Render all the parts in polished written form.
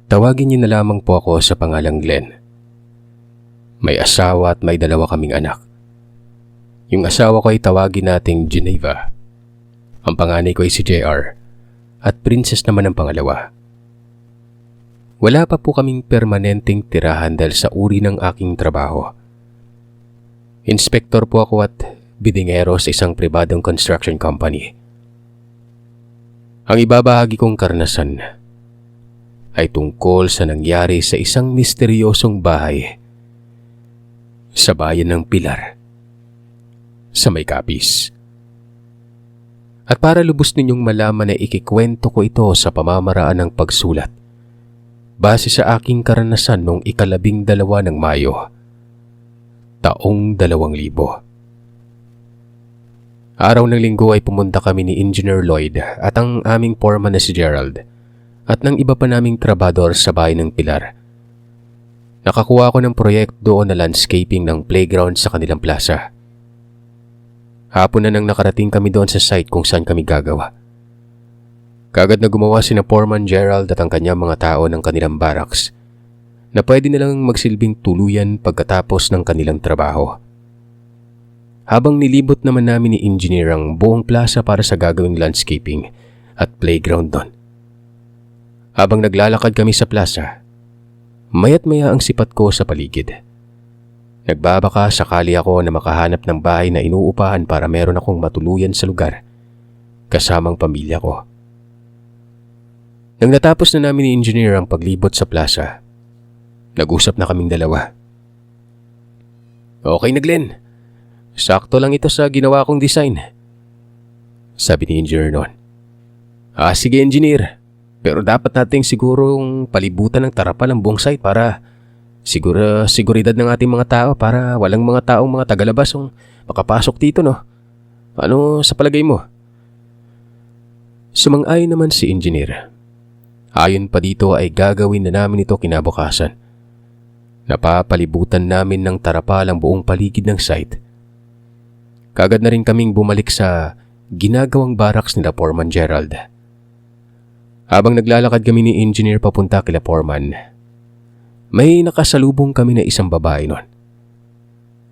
Tawagin niyo na lamang po ako sa pangalang Glenn. May asawa at may 2 kaming anak. Yung asawa ko ay tawagin nating Geneva. Ang panganay ko ay si JR at Princess naman ang pangalawa. Wala pa po kaming permanenteng tirahan dahil sa uri ng aking trabaho. Inspektor po ako at bidingero sa isang pribadong construction company. Ang ibabahagi kong karanasan ay tungkol sa nangyari sa isang misteryosong bahay sa bayan ng Pilar, sa May Capiz. At para lubos ninyong malaman na ikikwento ko ito sa pamamaraan ng pagsulat, base sa aking karanasan noong 12 ng Mayo, taong 2000. Araw ng Linggo ay pumunta kami ni Engineer Lloyd at ang aming foreman na si Gerald at ng iba pa naming trabador sa bayan ng Pilar. Nakakuha ako ng proyekto doon na landscaping ng playground sa kanilang plaza. Hapon na nang nakarating kami doon sa site kung saan kami gagawa. Kagad na gumawa sina Foreman Gerald at ang kanyang mga tao ng kanilang barracks na pwede nilang magsilbing tuluyan pagkatapos ng kanilang trabaho. Habang nilibot naman namin ni Engineer ang buong plaza para sa gagawing landscaping at playground doon. Habang naglalakad kami sa plaza, maya't maya ang sipat ko sa paligid. Nagbabaka sakali ako na makahanap ng bahay na inuupahan para meron akong matuluyan sa lugar kasamang pamilya ko. Nang natapos na namin ni Engineer ang paglibot sa plaza, nag-usap na kaming dalawa. Okay na Glenn, sakto lang ito sa ginawa kong design, sabi ni Engineer noon. Sige Engineer, pero dapat nating sigurong palibutan ng tarapal ang buong site para siguridad ng ating mga tao para walang mga taong mga tagalabas ang makapasok dito, no? Ano sa palagay mo? Sumang-ayon naman si Engineer. Ayon pa dito ay gagawin na namin ito kinabukasan. Napapalibutan namin ng tarapal ang buong paligid ng site. Kagad na rin kaming bumalik sa ginagawang barracks nila Foreman Gerald. Habang naglalakad kami ni Engineer papunta kila Foreman, may nakasalubong kami na isang babae noon.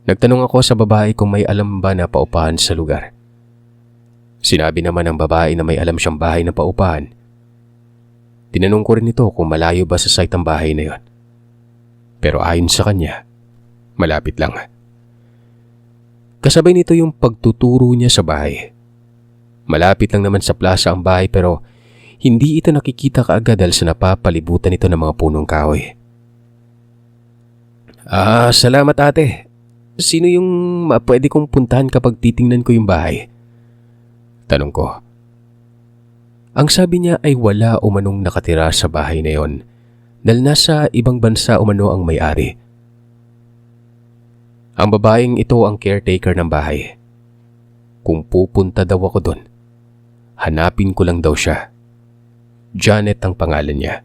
Nagtanong ako sa babae kung may alam ba na paupahan sa lugar. Sinabi naman ng babae na may alam siyang bahay na paupahan. Tinanong ko rin ito kung malayo ba sa site ang bahay na yon. Pero ayon sa kanya, malapit lang. Kasabay nito yung pagtuturo niya sa bahay. Malapit lang naman sa plaza ang bahay pero hindi ito nakikita kaagad dahil sa napapalibutan ito ng mga punong kahoy. Salamat ate. Sino yung pwede kong puntahan kapag titingnan ko yung bahay? Tanong ko. Ang sabi niya ay wala umanong nakatira sa bahay na yon dahil nasa ibang bansa umano ang may-ari. Ang babaeng ito ang caretaker ng bahay. Kung pupunta daw ako doon, hanapin ko lang daw siya. Janet ang pangalan niya.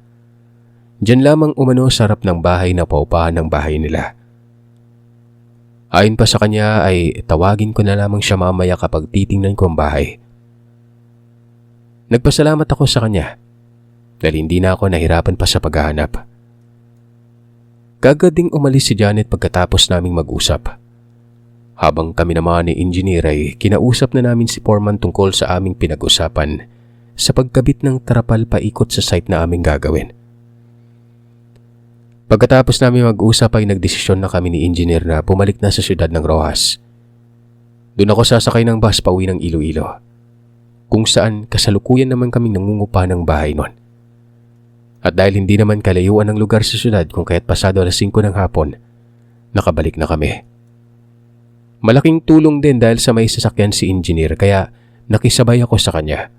Diyan lamang umano sa harap ng bahay na paupahan ng bahay nila. Ayon pa sa kanya ay tawagin ko na lamang siya mamaya kapag titingnan ko ang bahay. Nagpasalamat ako sa kanya dahil hindi na ako nahirapan pa sa paghahanap. Kagad ding umalis si Janet pagkatapos naming mag-usap. Habang kami naman ni Engineer ay kinausap na namin si Foreman tungkol sa aming pinag-usapan sa pagkabit ng tarapal paikot sa site na aming gagawin. Pagkatapos namin mag-usap ay nagdesisyon na kami ni Engineer na pumalik na sa siyudad ng Rojas. Doon ako sasakay ng bus pauwi ng Iloilo, kung saan kasalukuyan naman kaming nangungupa ng bahay noon. At dahil hindi naman kalayuan ng lugar sa siyudad kung kaya't pasado alas 5 ng hapon, nakabalik na kami. Malaking tulong din dahil sa may sasakyan si Engineer kaya nakisabay ako sa kanya.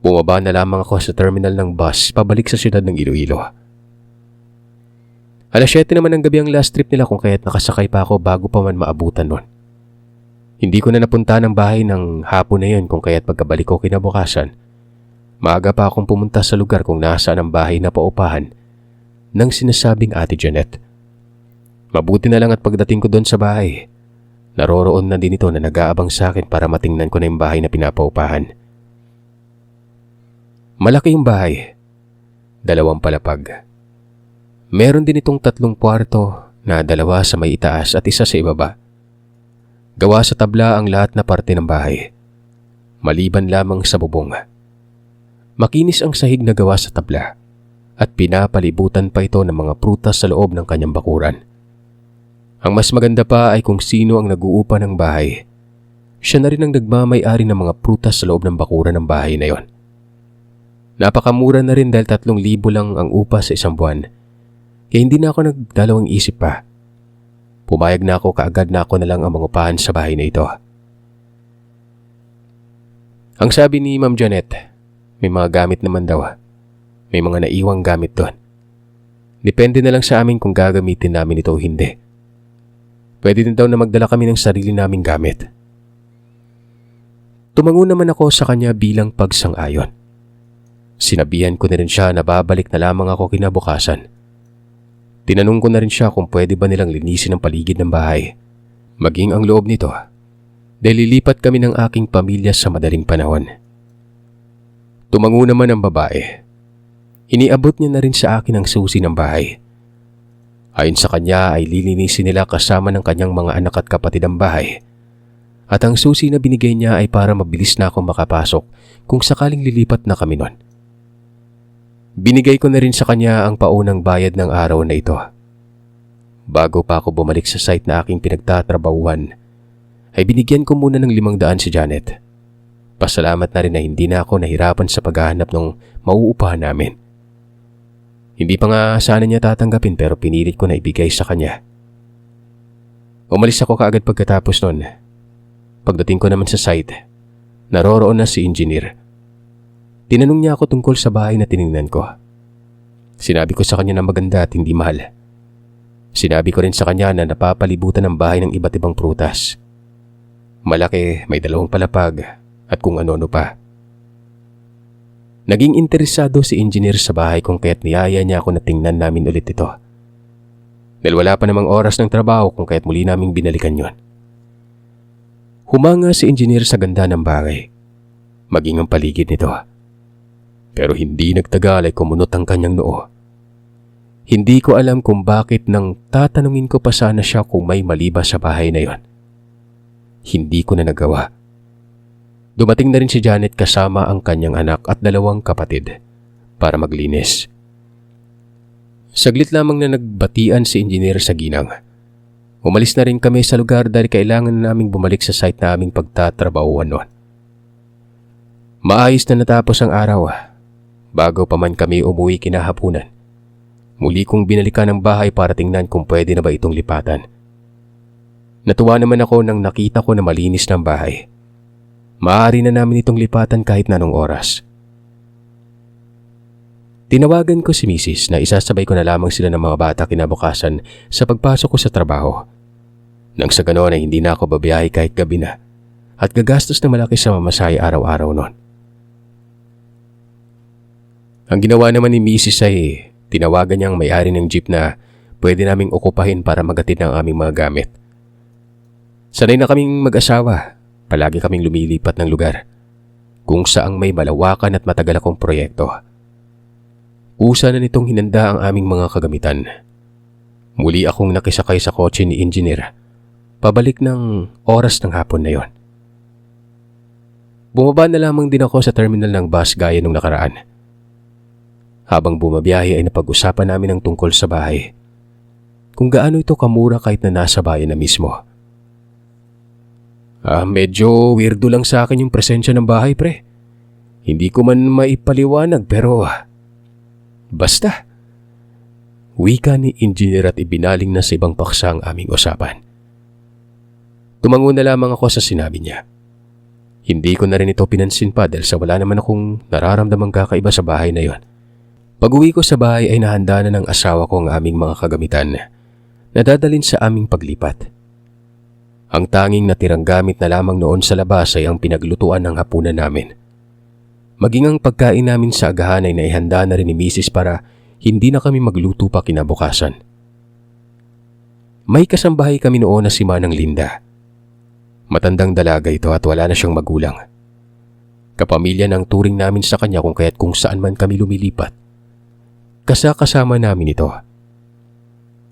Bumaba na lamang ako sa terminal ng bus pabalik sa siyudad ng Iloilo. Alas 7 naman ng gabi ang last trip nila kung kaya't nakasakay pa ako bago pa man maabutan nun. Hindi ko na napunta ng bahay ng hapon na yun kung kaya't pagkabalik ko kinabukasan, maaga pa akong pumunta sa lugar kung nasaan ang bahay na paupahan ng sinasabing Ate Janet. Mabuti na lang at pagdating ko doon sa bahay, naroroon na din ito na nag-aabang sa akin para matingnan ko na yung bahay na pinapaupahan. Malaki yung bahay, 2 palapag. Meron din itong 3 kwarto na 2 sa may itaas at 1 sa ibaba. Gawa sa tabla ang lahat na parte ng bahay, maliban lamang sa bubong. Makinis ang sahig na gawa sa tabla at pinapalibutan pa ito ng mga prutas sa loob ng kanyang bakuran. Ang mas maganda pa ay kung sino ang nag-uupa ng bahay. Siya na rin ang nagmamay-ari ng mga prutas sa loob ng bakuran ng bahay na yon. Napakamura na rin dahil 3,000 lang ang upa sa isang buwan. Kaya hindi na ako nagdalawang isip pa. Pumayag na ako kaagad na ako na lang ang mangupahan sa bahay na ito. Ang sabi ni Ma'am Janet, may mga gamit naman daw. May mga naiwang gamit doon. Depende na lang sa amin kung gagamitin namin ito o hindi. Pwede din daw na magdala kami ng sarili naming gamit. Tumango naman ako sa kanya bilang pagsang-ayon. Sinabihan ko na rin siya na babalik na lamang ako kinabukasan. Tinanong ko na rin siya kung pwede ba nilang linisin ang paligid ng bahay, maging ang loob nito, dahil lilipat kami ng aking pamilya sa madaling panahon. Tumango naman ang babae. Iniabot niya na rin sa akin ang susi ng bahay. Ayon sa kanya ay lilinisin nila kasama ng kanyang mga anak at kapatid ang bahay. At ang susi na binigay niya ay para mabilis na akong makapasok kung sakaling lilipat na kami nun. Binigay ko na rin sa kanya ang paunang bayad ng araw na ito. Bago pa ako bumalik sa site na aking pinagtatrabahuhan, ay binigyan ko muna ng 500 si Janet. Pasalamat na rin na hindi na ako nahirapan sa paghahanap ng mauupahan namin. Hindi pa nga sana niya tatanggapin pero pinilit ko na ibigay sa kanya. Umalis ako kaagad pagkatapos nun. Pagdating ko naman sa site, naroroon na si engineer. Tinanong niya ako tungkol sa bahay na tiningnan ko. Sinabi ko sa kanya na maganda at hindi mahal. Sinabi ko rin sa kanya na napapalibutan ng bahay ng iba't ibang prutas. Malaki, may 2 palapag at kung ano-ano pa. Naging interesado si engineer sa bahay kung kaya't niyaya niya ako na tingnan namin ulit ito. Dahil wala pa namang oras ng trabaho kung kaya't muli naming binalikan yon. Humanga si engineer sa ganda ng bahay, maging ang paligid nito. Pero hindi nagtagal ay kumunot ang kanyang noo. Hindi ko alam kung bakit nang tatanungin ko pa sana siya kung may mali ba sa bahay na yon. Hindi ko na nagawa. Dumating na rin si Janet kasama ang kanyang anak at 2 kapatid para maglinis. Saglit lamang na nagbatian si engineer sa ginang. Umalis na rin kami sa lugar dahil kailangan naming bumalik sa site na aming pagtatrabahuan noon. Maayos na natapos ang araw. Bago pa man kami umuwi kinahapunan, muli kong binalikan ang bahay para tingnan kung pwede na ba itong lipatan. Natuwa naman ako nang nakita ko na malinis ng bahay. Maaari na namin itong lipatan kahit na anong oras. Tinawagan ko si Mrs. na isasabay ko na lamang sila ng mga bata kinabukasan sa pagpasok ko sa trabaho. Nang sa ganoon ay hindi na ako babiyahe kahit gabi na at gagastos na malaki sa mamasahe araw-araw noon. Ang ginawa naman ni Mrs. ay tinawagan niya ang may-ari ng jeep na pwede naming okupahin para magatid ng aming mga gamit. Sanay na kaming mag-asawa, palagi kaming lumilipat ng lugar kung saang may malawakan at matagal akong proyekto. Usa na nitong hinanda ang aming mga kagamitan. Muli akong nakisakay sa kotse ni engineer, pabalik ng oras ng hapon na yon. Bumaba na lamang din ako sa terminal ng bus gaya nung nakaraan. Habang bumabiyahe ay napag-usapan namin ang tungkol sa bahay. Kung gaano ito kamura kahit na nasa bayan na mismo. Medyo weirdo lang sa akin yung presensya ng bahay, pre. Hindi ko man maipaliwanag pero basta. Wika ni engineer at ibinaling na sa ibang paksa ang aming usapan. Tumango na lamang ako sa sinabi niya. Hindi ko na rin ito pinansin pa dahil sa wala naman akong nararamdamang kakaiba sa bahay na yon. Pag-uwi ko sa bahay ay nahanda na ng asawa ko ang aming mga kagamitan na dadalhin sa aming paglipat. Ang tanging natirang gamit na lamang noon sa labas ay ang pinaglutuan ng hapunan namin. Maging ang pagkain namin sa agahan ay naihanda na rin ni Mrs. para hindi na kami magluto pa kinabukasan. May kasambahay kami noon na si Manang Linda. Matandang dalaga ito at wala na siyang magulang. Kapamilya ng turing namin sa kanya kung kaya't kung saan man kami lumilipat. Kasama namin ito.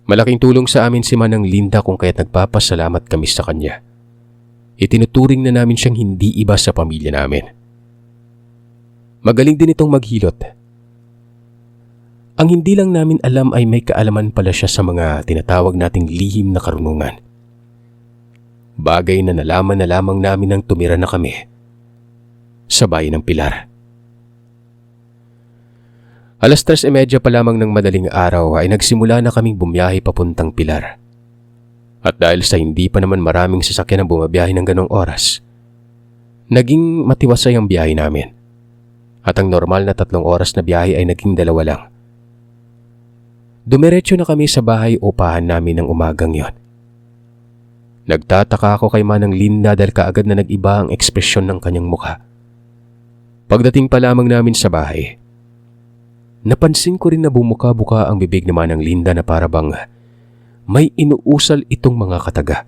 Malaking tulong sa amin si Manang Linda kung kaya't nagpapasalamat kami sa kanya. Itinuturing na namin siyang hindi iba sa pamilya namin. Magaling din itong maghilot. Ang hindi lang namin alam ay may kaalaman pala siya sa mga tinatawag nating lihim na karunungan. Bagay na nalaman na lamang namin nang tumira na kami sa bayan ng Pilar. 3:30 pa lamang ng madaling araw ay nagsimula na kaming bumiyahe papuntang Pilar. At dahil sa hindi pa naman maraming sasakyan ang bumabiyahe ng ganong oras, naging matiwasay ang biyahe namin. At ang normal na 3 oras na biyahe ay naging 2 lang. Dumiretso na kami sa bahay upahan namin ng umagang yon. Nagtataka ako kay Manang Linda dahil kaagad na nag-iba ang ekspresyon ng kanyang mukha. Pagdating pa lamang namin sa bahay, napansin ko rin na bumuka-buka ang bibig ni Manang Linda na para bang may inuusal itong mga kataga.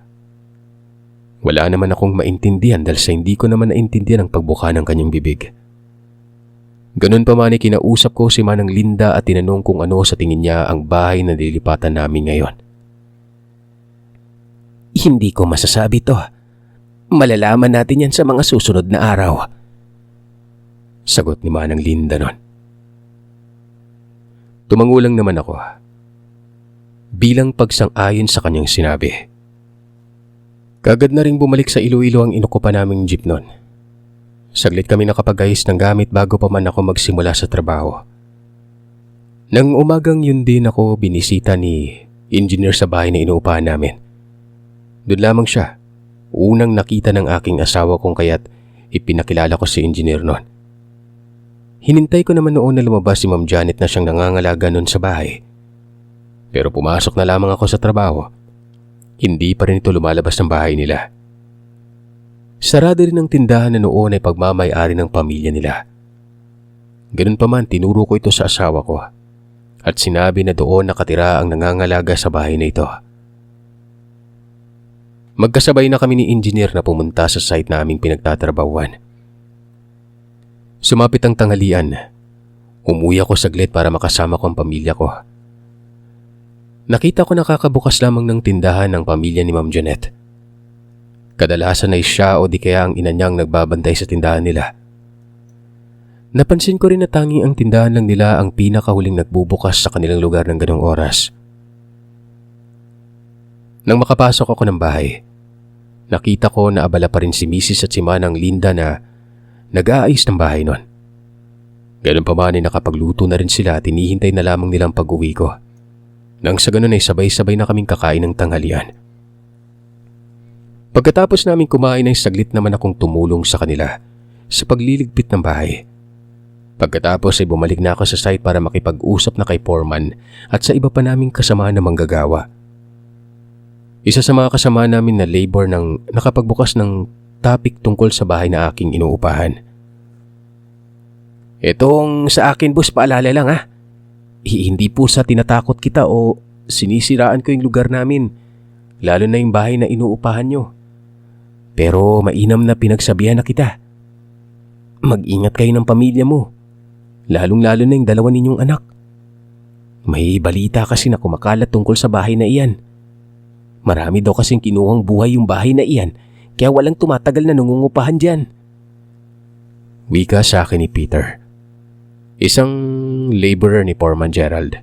Wala naman akong maintindihan dahil sa hindi ko naman naintindihan ang pagbuka ng kanyang bibig. Ganun pa man ay kinausap ko si Manang Linda at tinanong kung ano sa tingin niya ang bahay na nililipatan namin ngayon. Hindi ko masasabi to. Malalaman natin yan sa mga susunod na araw. Sagot ni Manang Linda nun. Tumangulang naman ako bilang pagsang-ayon sa kanyang sinabi. Kagad na rin bumalik sa Iloilo ang inukupa naming jeep nun. Saglit kami nakapag-ayos ng gamit bago pa man ako magsimula sa trabaho. Nang umagang yun din ako binisita ni engineer sa bahay na inuupahan namin. Doon lamang siya, unang nakita ng aking asawa kung kaya't ipinakilala ko si engineer nun. Hinintay ko naman noon na lumabas si Ma'am Janet na siyang nangangalaga nun sa bahay. Pero pumasok na lamang ako sa trabaho. Hindi pa rin ito lumalabas ng bahay nila. Sarado rin ang tindahan na noon ay pagmamay-ari ng pamilya nila. Ganun pa man, tinuro ko ito sa asawa ko at sinabi na doon nakatira ang nangangalaga sa bahay na ito. Magkasabay na kami ni engineer na pumunta sa site naming pinagtatrabahuan. Sumapit ang tanghalian. Umuwi ako saglit para makasama ko ang pamilya ko. Nakita ko nakakabukas lamang ng tindahan ng pamilya ni Ma'am Janet. Kadalasan ay siya o di kaya ang ina niyang nagbabantay sa tindahan nila. Napansin ko rin na tanging ang tindahan lang nila ang pinakahuling nagbubukas sa kanilang lugar ng ganong oras. Nang makapasok ako ng bahay, nakita ko na abala pa rin si Mrs. at si Manang Linda na nag-aayos ng bahay nun. Ganun pa man ay nakapagluto na rin sila at hinihintay na lamang nilang pag-uwi ko. Nang sa ganun ay sabay-sabay na kaming kakain ng tanghalian. Pagkatapos namin kumain ay saglit naman akong tumulong sa kanila sa pagliligpit ng bahay. Pagkatapos ay bumalik na ako sa site para makipag-usap na kay foreman at sa iba pa naming kasama na manggagawa. Isa sa mga kasama namin na labor nang nakapagbukas ng topic tungkol sa bahay na aking inuupahan. Itong sa akin boss, paalala lang ha. Hindi po sa tinatakot kita o sinisiraan ko yung lugar namin, lalo na yung bahay na inuupahan nyo. Pero mainam na pinagsabihan na kita. Mag-ingat kayo ng pamilya mo, lalong-lalo na yung 2 ninyong anak. May balita kasi na kumakalat tungkol sa bahay na iyan. Marami daw kasing kinuhang buhay yung bahay na iyan, kaya walang tumatagal na nangungupahan dyan. Wika sa akin ni Peter, isang laborer ni Foreman Gerald.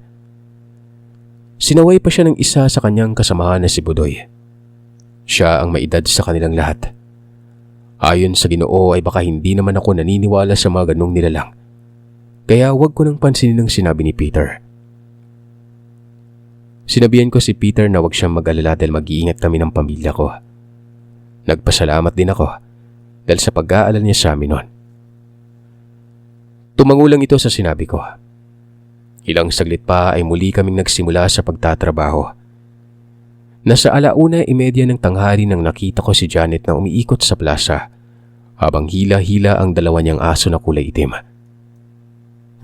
Sinaway pa siya ng isa sa kanyang kasamahan na si Budoy. Siya ang maedad sa kanilang lahat. Ayon sa Ginoo ay baka hindi naman ako naniniwala sa mga ganong nilalang. Kaya huwag ko nang pansinin ang sinabi ni Peter. Sinabihan ko si Peter na huwag siyang mag-alala dahil mag-iingat kami ng pamilya ko. Nagpasalamat din ako dahil sa pag-aalala niya sa amin noon. Tumangulang ito sa sinabi ko. Ilang saglit pa ay muli kaming nagsimula sa pagtatrabaho. Nasa 1:30 ng tanghali nang nakita ko si Janet na umiikot sa plaza habang hila-hila ang 2 niyang aso na kulay itim.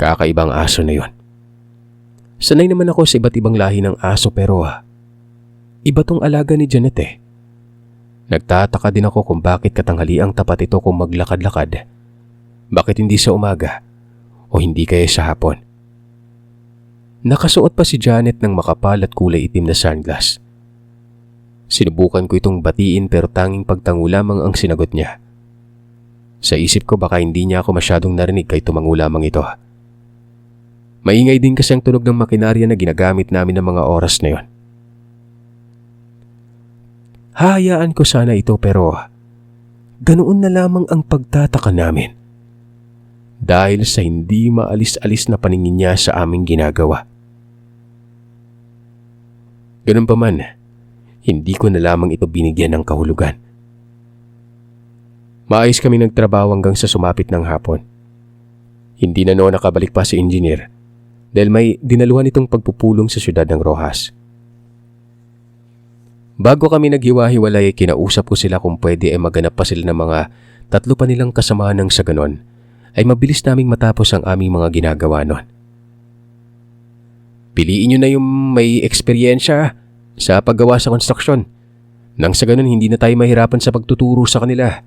Kakaibang aso na yon. Sanay naman ako sa iba't ibang lahi ng aso pero iba tong alaga ni Janet eh. Nagtataka din ako kung bakit katanghaliang tapat ito kung maglakad-lakad. Bakit hindi sa umaga o hindi kaya sa hapon? Nakasuot pa si Janet ng makapal at kulay itim na sunglass. Sinubukan ko itong batiin pero tanging pagtango lamang ang sinagot niya. Sa isip ko baka hindi niya ako masyadong narinig kay tumango lamang ito. Maingay din kasi ang tunog ng makinarya na ginagamit namin ng mga oras na yon. Hahayaan ko sana ito pero ganoon na lamang ang pagtataka namin. Dahil sa hindi maalis-alis na paningin niya sa aming ginagawa. Ganun pa man, hindi ko na lamang ito binigyan ng kahulugan. Maayos kami nagtrabaho hanggang sa sumapit ng hapon. Hindi na noon nakabalik pa si engineer dahil may dinaluhan itong pagpupulong sa siyudad ng Roxas. Bago kami naghiwa-hiwalay ay kinausap ko sila kung pwede ay maganap pa sila ng mga 3 pa nilang kasamahan nang sa ganon ay mabilis naming matapos ang aming mga ginagawa noon. Piliin nyo na yung may eksperyensya sa paggawa sa konstruksyon. Nang sa ganun hindi na tayo mahirapan sa pagtuturo sa kanila.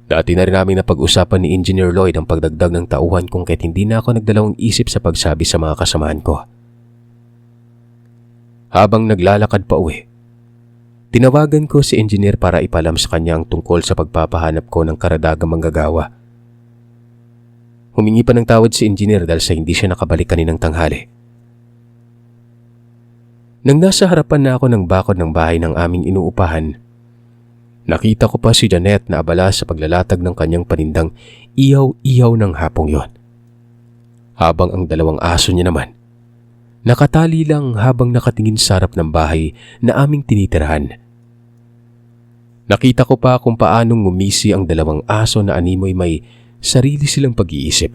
Dati na rin namin napag-usapan ni Engineer Lloyd ang pagdagdag ng tauhan kung kahit hindi na ako nagdalawang isip sa pagsabi sa mga kasamahan ko. Habang naglalakad pa uwi, tinawagan ko si Engineer para ipalam sa kanya ang tungkol sa pagpapahanap ko ng karadagang manggagawa. Humingi pa ng tawad si Engineer dahil sa hindi siya nakabalik kaninang tanghali. Nang nasa harapan na ako ng bakod ng bahay ng aming inuupahan, nakita ko pa si Janet na abala sa paglalatag ng kanyang panindang ihaw-ihaw ng hapong yon. Habang ang 2 aso niya naman, nakatali lang habang nakatingin sa harap ng bahay na aming tinitirahan. Nakita ko pa kung paanong ngumisi ang 2 aso na animoy may sarili silang pag-iisip.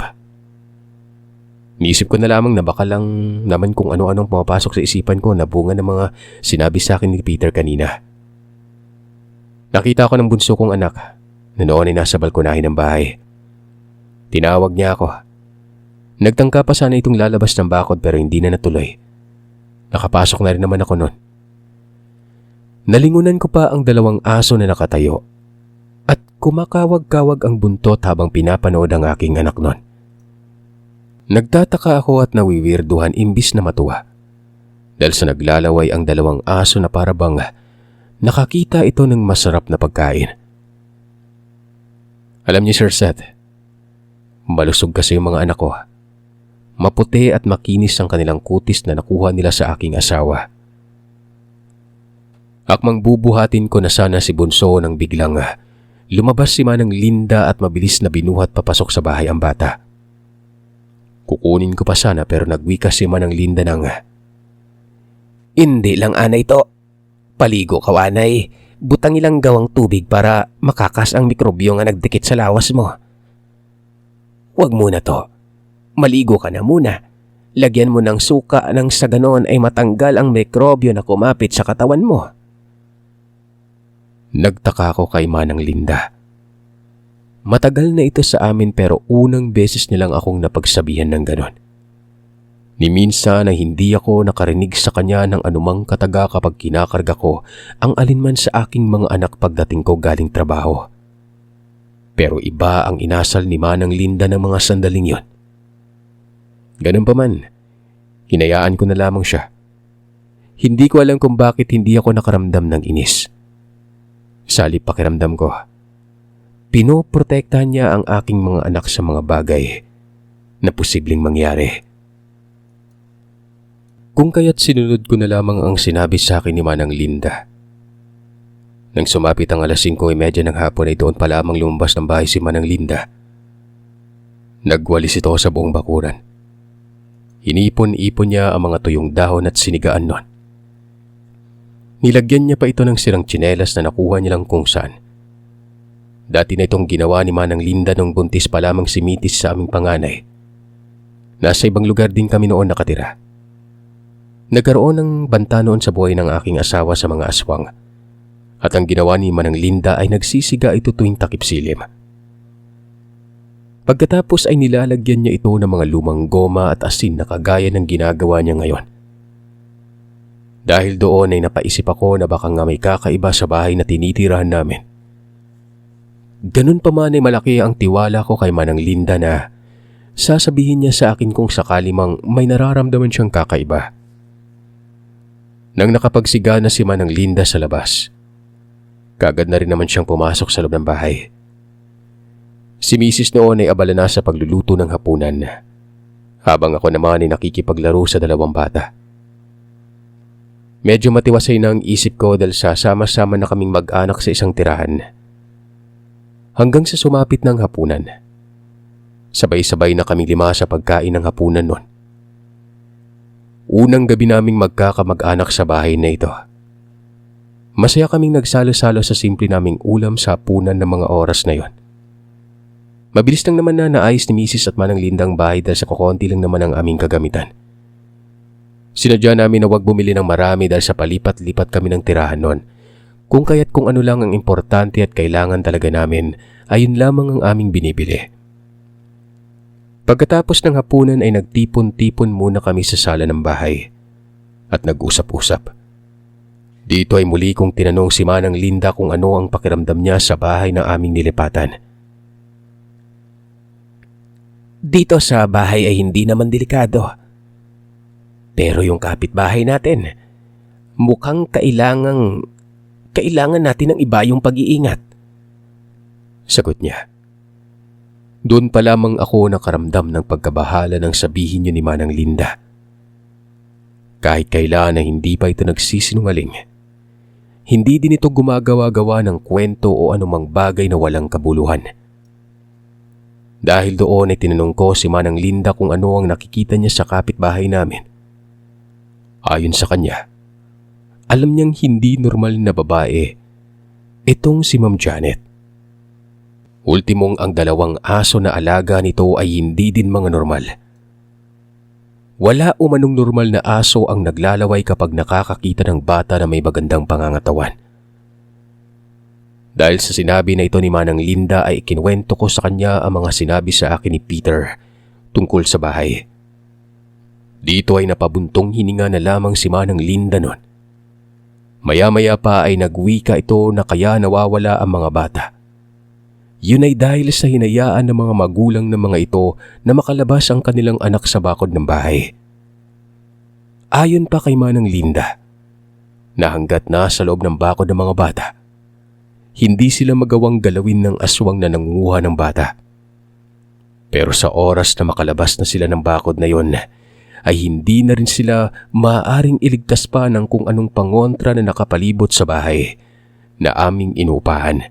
Niisip ko na lamang na baka lang naman kung ano-anong pumapasok sa isipan ko na bunga ng mga sinabi sa akin ni Peter kanina. Nakita ko ng bunso kong anak na noon ay nasa balkonahe ng bahay. Tinawag niya ako. Nagtangka pa sana itong lalabas ng bakod pero hindi na natuloy. Nakapasok na rin naman ako noon. Nalingunan ko pa ang 2 aso na nakatayo at kumakawag-kawag ang buntot habang pinapanood ang aking anak noon. Nagtataka ako at nawiwirduhan imbis na matuwa. Dahil sa naglalaway ang 2 aso na para bang nakakita ito ng masarap na pagkain. Alam niyo Sir Seth, malusog kasi yung mga anak ko. Maputi at makinis ang kanilang kutis na nakuha nila sa aking asawa. Akmang bubuhatin ko na sana si Bunso nang biglang lumabas si Manang Linda at mabilis na binuhat papasok sa bahay ang bata. Kukunin ko pa sana pero nagwika si Manang Linda ng, "Hindi lang ana ito. Paligo ka wanay. Butang ilang gawang tubig para makakas ang mikrobyo nga nagdikit sa lawas mo. Huwag muna to. Maligo ka na muna. Lagyan mo ng suka nang sa ganon ay matanggal ang mikrobyo na kumapit sa katawan mo." Nagtaka ako kay Manang Linda. Matagal na ito sa amin pero unang beses nilang akong napagsabihan ng ganon. Ni minsan na hindi ako nakarinig sa kanya ng anumang kataga kapag kinakarga ko ang alinman sa aking mga anak pagdating ko galing trabaho. Pero iba ang inasal ni Manang Linda ng mga sandaling yon. Ganun pa man, hinayaan ko na lamang siya. Hindi ko alam kung bakit hindi ako nakaramdam ng inis. Sa halip pakiramdam ko, pinoprotektahan niya ang aking mga anak sa mga bagay na posibleng mangyari. Kung kaya't sinunod ko na lamang ang sinabi sa akin ni Manang Linda. Nang sumapit ang 5:30 ng hapon ay doon pa lamang lumabas ng bahay si Manang Linda. Nagwalis ito sa buong bakuran. Inipon-ipon niya ang mga tuyong dahon at sinigaan nun. Nilagyan niya pa ito ng sirang tsinelas na nakuha niya lang kung saan. Dati na itong ginawa ni Manang Linda nung buntis pa lamang si Mitis sa aming panganay. Nasa ibang lugar din kami noon nakatira. Nagkaroon ng banta noon sa buhay ng aking asawa sa mga aswang. At ang ginawa ni Manang Linda ay nagsisiga ito tuwing takip silim. Pagkatapos ay nilalagyan niya ito ng mga lumang goma at asin na kagaya ng ginagawa niya ngayon. Dahil doon ay napaisip ako na baka nga may kakaiba sa bahay na tinitirahan namin. Ganun pa man ay malaki ang tiwala ko kay Manang Linda na sasabihin niya sa akin kung sakali mang may nararamdaman siyang kakaiba. Nang nakapagsiga na si Manang Linda sa labas, kagad na rin naman siyang pumasok sa loob ng bahay. Si Mrs. noon ay abala na sa pagluluto ng hapunan, habang ako naman ay nakikipaglaro sa dalawang bata. Medyo matiwasay na ang isip ko dahil sama-sama na kaming mag-anak sa isang tirahan. Hanggang sa sumapit ng hapunan, sabay-sabay na kaming lima sa pagkain ng hapunan noon. Unang gabi naming magkakamag-anak sa bahay na ito. Masaya kaming nagsalo-salo sa simple naming ulam sa hapunan ng mga oras na yon. Mabilis lang naman na naayos ni Mrs. at Manang Linda ang bahay dahil sa kukonti lang naman ang aming kagamitan. Sinadya namin na huwag bumili ng marami dahil sa palipat-lipat kami ng tirahan noon. Kung kaya't kung ano lang ang importante at kailangan talaga namin, ayun lamang ang aming binibili. Pagkatapos ng hapunan ay nagtipon-tipon muna kami sa sala ng bahay at nag-usap-usap. Dito ay muli kong tinanong si Manang Linda kung ano ang pakiramdam niya sa bahay na aming nilipatan. Dito sa bahay ay hindi naman delikado. Pero yung kapitbahay natin, mukhang kailangan natin ng iba yung pag-iingat. Sagot niya. Doon pa lamang ako nakaramdam ng pagkabahala nang sabihin niyo ni Manang Linda. Kahit kailan na hindi pa ito nagsisinungaling, hindi din ito gumagawa-gawa ng kwento o anumang bagay na walang kabuluhan. Dahil doon ay tinanong ko si Manang Linda kung ano ang nakikita niya sa kapitbahay namin. Ayon sa kanya, alam niyang hindi normal na babae itong si Ma'am Janet. Ultimong ang dalawang aso na alaga nito ay hindi din mga normal. Wala umanong normal na aso ang naglalaway kapag nakakakita ng bata na may magandang pangangatawan. Dahil sa sinabi na ito ni Manang Linda ay ikinwento ko sa kanya ang mga sinabi sa akin ni Peter tungkol sa bahay. Dito ay napabuntong hininga na lamang si Manang Linda noon. Maya-maya pa ay nagwika ito na kaya nawawala ang mga bata. Yun ay dahil sa hinayaan ng mga magulang ng mga ito na makalabas ang kanilang anak sa bakod ng bahay. Ayon pa kay Manang Linda, na hanggat nasa loob ng bakod ng mga bata, hindi sila magawang galawin ng aswang na nangunguha ng bata. Pero sa oras na makalabas na sila ng bakod na yon, ay hindi na rin sila maaaring iligtas pa ng kung anong pangontra na nakapalibot sa bahay na aming inuupahan.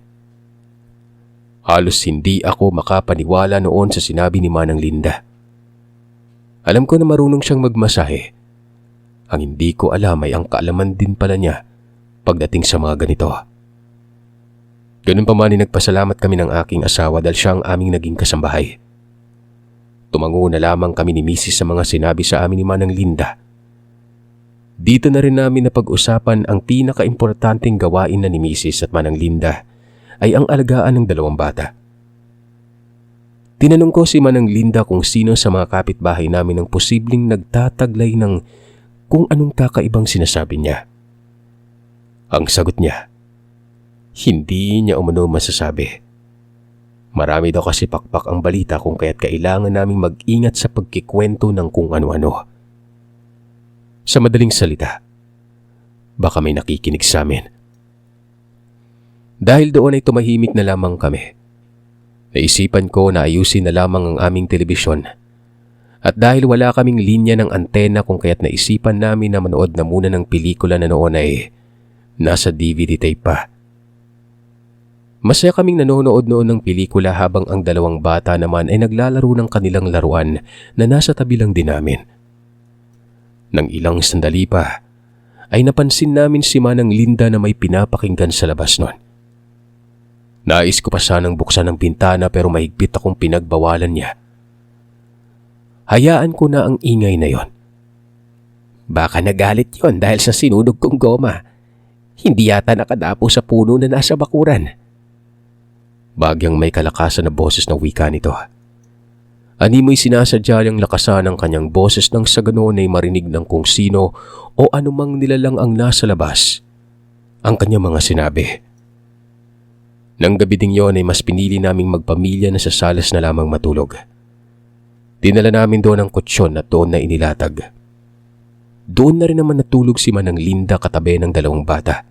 Halos hindi ako makapaniwala noon sa sinabi ni Manang Linda. Alam ko na marunong siyang magmasahe. Ang hindi ko alam ay ang kaalaman din pala niya pagdating sa mga ganito. Ganun pa man ay nagpasalamat kami ng aking asawa dahil siya ang aming naging kasambahay. Tumango na lamang kami ni Mrs. sa mga sinabi sa amin ni Manang Linda. Dito na rin namin napag-usapan ang pinaka-importanting gawain na ni Mrs. at Manang Linda ay ang alagaan ng dalawang bata. Tinanong ko si Manang Linda kung sino sa mga kapitbahay namin ang posibleng nagtataglay ng kung anong kakaibang sinasabi niya. Ang sagot niya, hindi niya umano masasabi. Marami daw kasi pakpak ang balita kung kaya't kailangan naming mag-ingat sa pagkikwento ng kung ano-ano. Sa madaling salita, baka may nakikinig sa amin. Dahil doon ay tumahimik na lamang kami. Naisipan ko na ayusin na lamang ang aming telebisyon. At dahil wala kaming linya ng antena kung kaya't naisipan namin na manood na muna ng pelikula na noon ay nasa DVD tape pa. Masaya kaming nanonood noon ng pelikula habang ang dalawang bata naman ay naglalaro ng kanilang laruan na nasa tabi lang din namin. Nang ilang sandali pa, ay napansin namin si Manang Linda na may pinapakinggan sa labas noon. Nais ko pa sanang buksan ang bintana pero mahigpit akong pinagbawalan niya. Hayaan ko na ang ingay na yon. Baka nagalit yon dahil sa sinunog kong goma. Hindi yata nakadapo sa puno na nasa bakuran. Bagyang may kalakasan na boses na wika nito. Animoy sinasadya niyang lakasan ang kanyang boses nang sa ganoon ay marinig ng kung sino o anumang nilalang ang nasa labas. Ang kanyang mga sinabi. Nang gabi ding yon ay mas pinili naming magpamilya na sa salas na lamang matulog. Dinala namin doon ang kutsyon at doon na inilatag. Doon na rin naman natulog si Manang Linda katabi ng dalawang bata.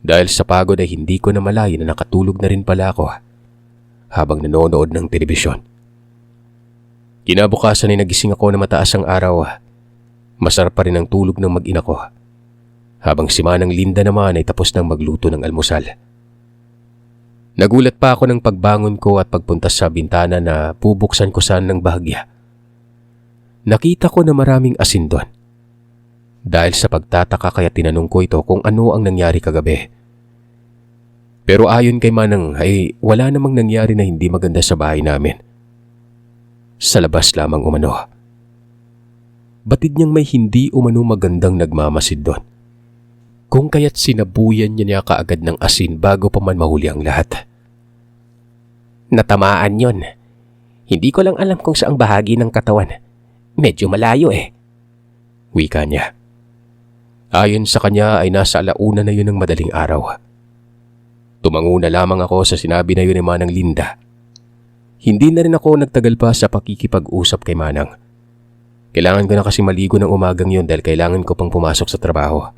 Dahil sa pagod ay hindi ko na malaya na nakatulog na rin pala ako habang nanonood ng telebisyon. Kinabukasan ay nagising ako na mataas ang araw. Masarap pa rin ang tulog ng mag-ina ko. Habang si Manang Linda naman ay tapos nang magluto ng almusal. Nagulat pa ako ng pagbangon ko at pagpunta sa bintana na bubuksan ko sana ng bahagya. Nakita ko na maraming asin doon. Dahil sa pagtataka kaya tinanong ko ito kung ano ang nangyari kagabi. Pero ayon kay Manang ay wala namang nangyari na hindi maganda sa bahay namin. Sa labas lamang umano. Batid niyang may hindi umano magandang nagmamasid doon. Kung kaya't sinabuyan niya kaagad ng asin bago pa man mahuli ang lahat. Natamaan yon. Hindi ko lang alam kung saang bahagi ng katawan. Medyo malayo eh. Wika niya. Ayon sa kanya ay nasa alauna na yun ng madaling araw. Tumango na lamang ako sa sinabi na yun ni Manang Linda. Hindi na rin ako nagtagal pa sa pakikipag-usap kay Manang. Kailangan ko na kasi maligo ng umagang yun dahil kailangan ko pang pumasok sa trabaho.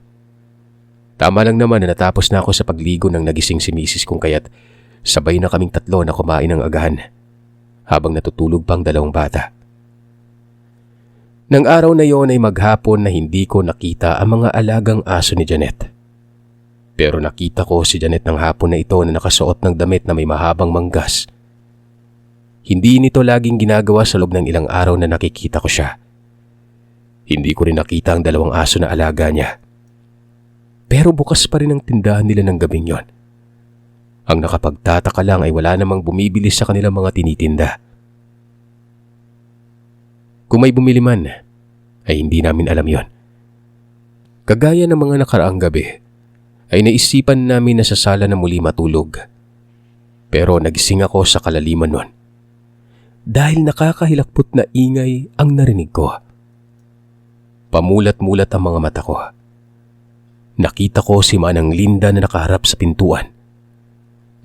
Tama lang naman na natapos na ako sa pagligo nang nagising si Mrs. kung kaya't sabay na kaming tatlo na kumain ng agahan habang natutulog pang dalawang bata. Nang araw na yon ay maghapon na hindi ko nakita ang mga alagang aso ni Janet. Pero nakita ko si Janet ng hapon na ito na nakasuot ng damit na may mahabang manggas. Hindi nito laging ginagawa sa loob ng ilang araw na nakikita ko siya. Hindi ko rin nakita ang dalawang aso na alaga niya. Pero bukas pa rin ang tindahan nila ng gabing yon. Ang nakapagtataka lang ay wala namang bumibili sa kanilang mga tinitinda. Kung may bumili man, ay hindi namin alam yon. Kagaya ng mga nakaraang gabi, ay naisipan namin na sa sala na muli matulog. Pero nagising ako sa kalaliman nun. Dahil nakakahilakpot na ingay ang narinig ko. Pamulat-mulat ang mga mata ko. Nakita ko si Manang Linda na nakaharap sa pintuan.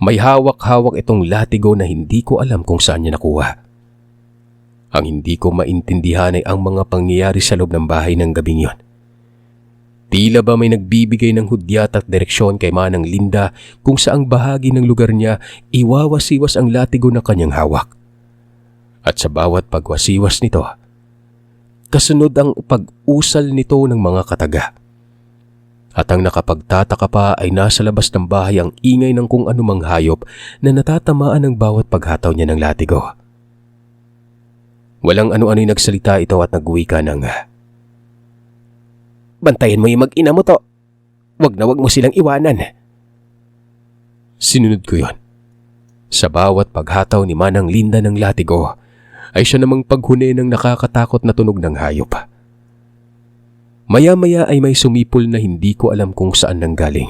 May hawak-hawak itong latigo na hindi ko alam kung saan niya nakuha. Ang hindi ko maintindihan ay ang mga pangyayari sa loob ng bahay ng gabing yon. Tila ba may nagbibigay ng hudyat at direksyon kay Manang Linda kung saang bahagi ng lugar niya iwawasiwas ang latigo na kanyang hawak. At sa bawat pagwasiwas nito, kasunod ang pag-usal nito ng mga kataga. At ang nakapagtataka pa ay nasa labas ng bahay ang ingay ng kung anumang hayop na natatamaan ng bawat paghataw niya ng latigo. Walang ano-ano'y nagsalita ito at nagwika ng, "Bantayan mo yung mag-ina mo to. Wag na wag mo silang iwanan." Sinunod ko yon. Sa bawat paghataw ni Manang Linda ng latigo, ay siya namang paghuni ng nakakatakot na tunog ng hayop. Maya-maya ay may sumipol na hindi ko alam kung saan nanggaling.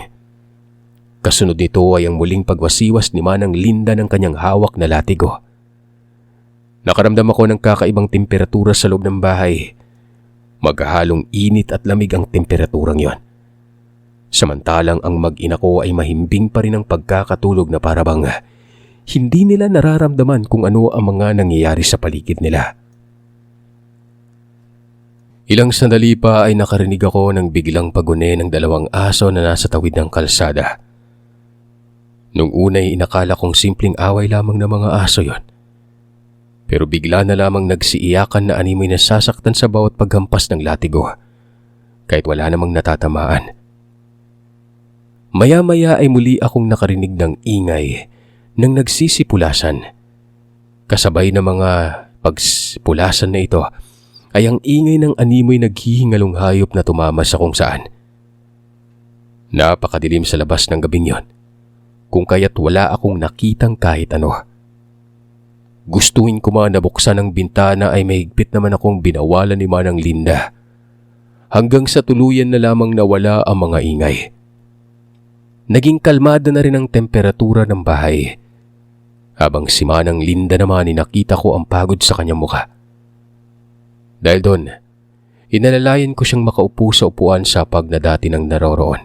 Kasunod nito ay ang muling pagwasiwas ni Manang Linda ng kanyang hawak na latigo. Nakaramdam ako ng kakaibang temperatura sa loob ng bahay. Maghahalong init at lamig ang temperaturang yon. Samantalang ang mag-ina ko ay mahimbing pa rin ang pagkakatulog na parabang hindi nila nararamdaman kung ano ang mga nangyayari sa paligid nila. Ilang sandali pa ay nakarinig ako ng biglang pagune ng dalawang aso na nasa tawid ng kalsada. Nung una'y inakala kong simpleng away lamang ng mga aso yon. Pero bigla na lamang nagsiiyakan na animoy na sasaktan sa bawat paghampas ng latigo, kahit wala namang natatamaan. Maya-maya ay muli akong nakarinig ng ingay ng nagsisipulasan. Kasabay ng mga pagpulasan na ito ay ang ingay ng animoy naghihingalong hayop na tumama sa kung saan. Napakadilim sa labas ng gabing yon, kung kaya't wala akong nakitang kahit ano. Gustuin ko man na buksan ang bintana ay mahigpit naman akong binawalan ni Manang Linda. Hanggang sa tuluyan na lamang nawala ang mga ingay. Naging kalmado na rin ang temperatura ng bahay. Habang si Manang Linda naman ay nakita ko ang pagod sa kanyang mukha. Dahil doon, inalalayan ko siyang makaupo sa upuan sa pag na dati nang naroroon.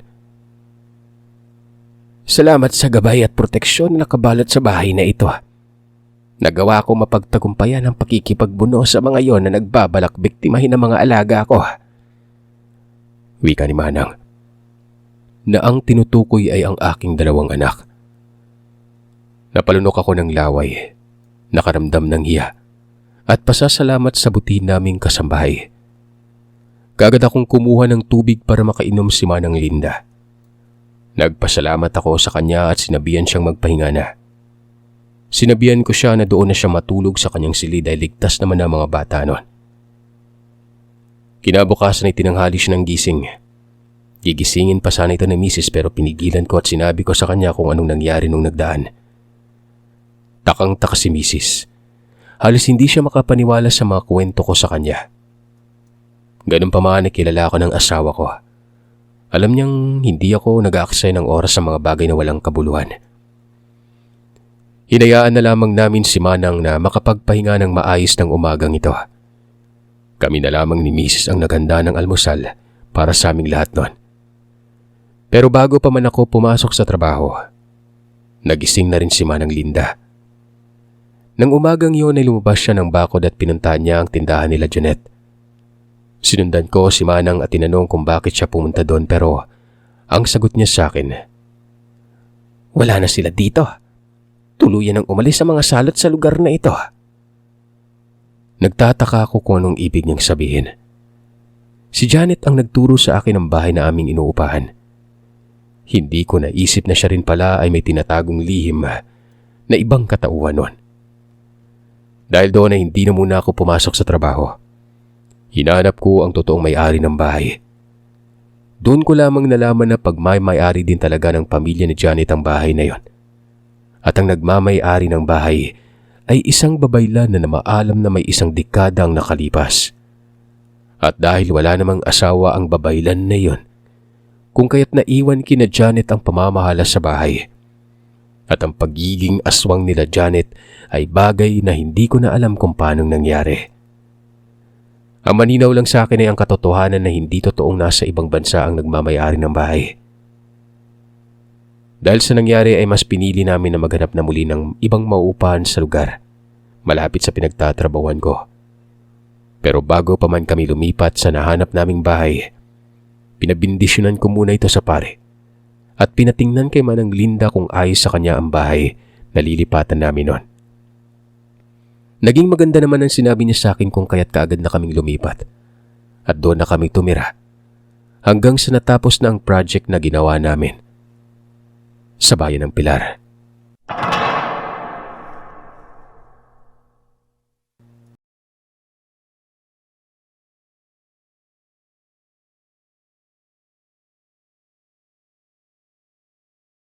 "Salamat sa gabay at proteksyon na nakabalot sa bahay na ito." Nagawa ko mapagtagumpayan ang pakikipagbuno sa mga yon na nagbabalak biktimahin ng mga alaga ko. Wika ni Manang, na ang tinutukoy ay ang aking 2 anak. Napalunok ako ng laway, nakaramdam ng hiya, at pasasalamat sa buti naming kasambahay. Kagad akong kumuha ng tubig para makainom si Manang Linda. Nagpasalamat ako sa kanya at sinabihan siyang magpahinga na. Sinabihan ko siya na doon na siya matulog sa kanyang silid dahil ligtas naman ang mga bata noon. Kinabukasan ay tinanghali siya ng gising. Gigisingin pa sana ito ni Mrs. pero pinigilan ko at sinabi ko sa kanya kung anong nangyari nung nagdaan. Takang-taka si Mrs. Halos hindi siya makapaniwala sa mga kwento ko sa kanya. Ganun pa man kilala ko ng asawa ko. Alam niyang hindi ako nag-aaksay ng oras sa mga bagay na walang kabuluhan. Hinayaan na lamang namin si Manang na makapagpahinga ng maayos ng umagang ito. Kami na lamang ni Mrs. ang naghanda ng almusal para sa aming lahat noon. Pero bago pa man ako pumasok sa trabaho, nagising na rin si Manang Linda. Nang umagang yun ay lumabas siya ng bakod at pinuntahan niya ang tindahan nila Janet. Sinundan ko si Manang at tinanong kung bakit siya pumunta doon pero ang sagot niya sa akin, "Wala na sila dito. Tuluyan ang umalis sa mga salot sa lugar na ito." Nagtataka ako kung anong ibig niyang sabihin. Si Janet ang nagturo sa akin ng bahay na aming inuupahan. Hindi ko naisip na siya rin pala ay may tinatagong lihim na ibang katauhan nun. Dahil doon ay hindi na muna ako pumasok sa trabaho. Hinanap ko ang totoong may-ari ng bahay. Doon ko lamang nalaman na may-ari din talaga ng pamilya ni Janet ang bahay na yon. At ang nagmamay-ari ng bahay ay isang babaylan na namaalam na may 1 dekada ang nakalipas. At dahil wala namang asawa ang babaylan na yon, kung kaya't naiwan kina Janet ang pamamahala sa bahay. At ang pagiging aswang nila Janet ay bagay na hindi ko na alam kung paanong nangyari. Ang maninaw lang sa akin ay ang katotohanan na hindi totoong nasa ibang bansa ang nagmamay-ari ng bahay. Dahil sa nangyari ay mas pinili namin na maghanap na muli ng ibang mauupahan sa lugar, malapit sa pinagtatrabahuan ko. Pero bago pa man kami lumipat sa nahanap naming bahay, pinabindisyonan ko muna ito sa pare at pinatingnan kay Manang Linda kung ayos sa kanya ang bahay na lilipatan namin noon. Naging maganda naman ang sinabi niya sa akin kung kaya't kaagad na kaming lumipat at doon na kami tumira hanggang sa natapos na ang project na ginawa namin sa bayan ng Pilar.